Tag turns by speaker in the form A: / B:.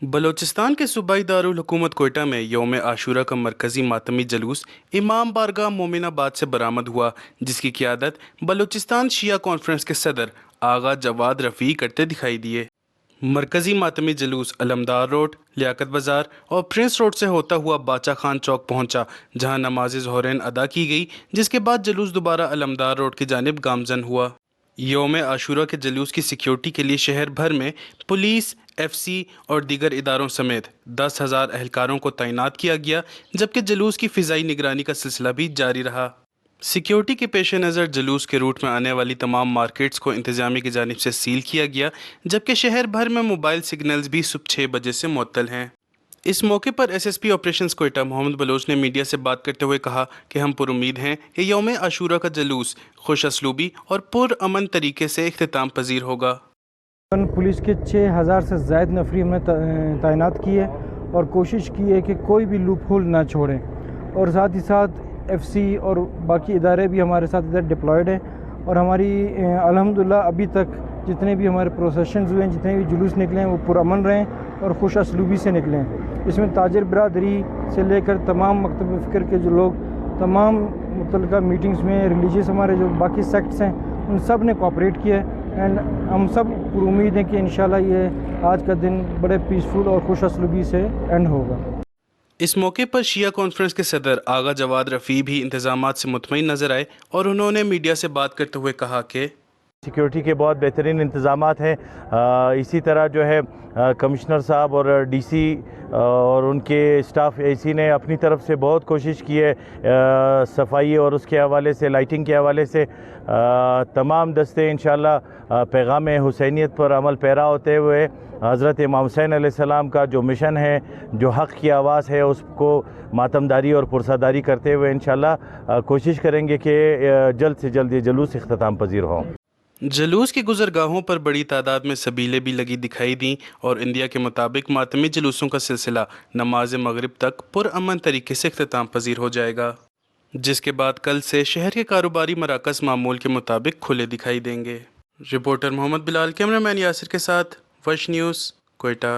A: बलूचिस्तान के सूबाई दारुल हुकूमत कोयटा में यौम आशूरा का मरकजी मातमी जलूस इमाम बारगाह मोमिनाबाद से बरामद हुआ, जिसकी क़ियादत बलूचिस्तान शिया कॉन्फ्रेंस के सदर आगा जवाद रफ़ी करते दिखाई दिए। मरकजी मातमी जलूस अलमदार रोड, लियाकत बाज़ार और प्रिंस रोड से होता हुआ बाचा खान चौक पहुंचा, जहां नमाज ज़ोहरैन अदा की गई, जिसके बाद जलूस दोबारा अलमदार रोड की जानिब गामजन हुआ। यौम आशूरा के जलूस की सिक्योरिटी के लिए शहर भर में पुलिस, FC और दीगर इदारों समेत 10,000 एहलकारों को तैनात किया गया, जबकि जलूस की फ़िज़ाई निगरानी का सिलसिला भी जारी रहा। सिक्योरिटी के पेश नज़र जलूस के रूट में आने वाली तमाम मार्केट्स को इंतजामिया की जानिब से सील किया गया, जबकि शहर भर में मोबाइल सिग्नल्स भी सुबह 6 बजे से मुअत्तल हैं। इस मौके पर SSP ऑपरेशंस कोयटा मोहम्मद बलोच ने मीडिया से बात करते हुए कहा कि हम पुरुमीद हैं कि यौम आशूरा का जलूस खुश असलूबी और पुरअमन तरीके से इख्तिताम पजीर होगा।
B: पुलिस के 6,000 से ज़ायद नफरी हमने तैनात की है और कोशिश की है कि कोई भी लूप होल ना छोड़ें, और साथ ही साथ FC और बाकी इदारे भी हमारे साथ इधर डिप्लॉयड हैं। और हमारी अल्हम्दुलिल्लाह अभी तक जितने भी हमारे प्रोसेशंस हुए हैं, जितने भी जुलूस निकले हैं, वो पुरअमन रहे और खुश असलूबी से निकले हैं। इसमें ताजिर बिरादरी से लेकर तमाम मकतब फ़िक्र के जो लोग तमाम मुतल्लिका मीटिंग्स में, रिलीजियस हमारे जो बाकी सेक्ट्स हैं, उन सब ने कोऑपरेट किया है। एंड हम सब उम्मीद हैं कि इंशाल्लाह ये आज का दिन बड़े पीसफुल और खुश असलूबी से एंड होगा।
A: इस मौके पर शिया कॉन्फ्रेंस के सदर आगा जवाद रफ़ी भी इंतजामात से मुतमईन नज़र आए और उन्होंने मीडिया से बात करते हुए कहा कि
C: सिक्योरिटी के बहुत बेहतरीन इंतज़ामात हैं। इसी तरह जो है कमिश्नर साहब और DC और उनके स्टाफ AC ने अपनी तरफ से बहुत कोशिश की है, सफाई और उसके हवाले से, लाइटिंग के हवाले से। तमाम दस्ते इंशाल्लाह पैगाम हुसैनियत पर अमल पैरा होते हुए हज़रत इमाम हुसैन अलैहिस्सलाम का जो मिशन है, जो हक़ की आवाज़ है, उसको मातमदारी और पुरसादारी करते हुए इंशाल्लाह कोशिश करेंगे कि जल्द से जल्द ये जलूस इख्तिताम पजीर हों।
A: जलूस की गुजरगाहों पर बड़ी तादाद में सबीलें भी लगी दिखाई दी और इंडिया के मुताबिक मातमी जुलूसों का सिलसिला नमाज मगरिब तक पुरअमन तरीके से इख्तिताम पजीर हो जाएगा, जिसके बाद कल से शहर के कारोबारी मराकज़ मामूल के मुताबिक खुले दिखाई देंगे। रिपोर्टर मोहम्मद बिलाल, कैमरामैन यासिर के साथ वश न्यूज़, कोयटा।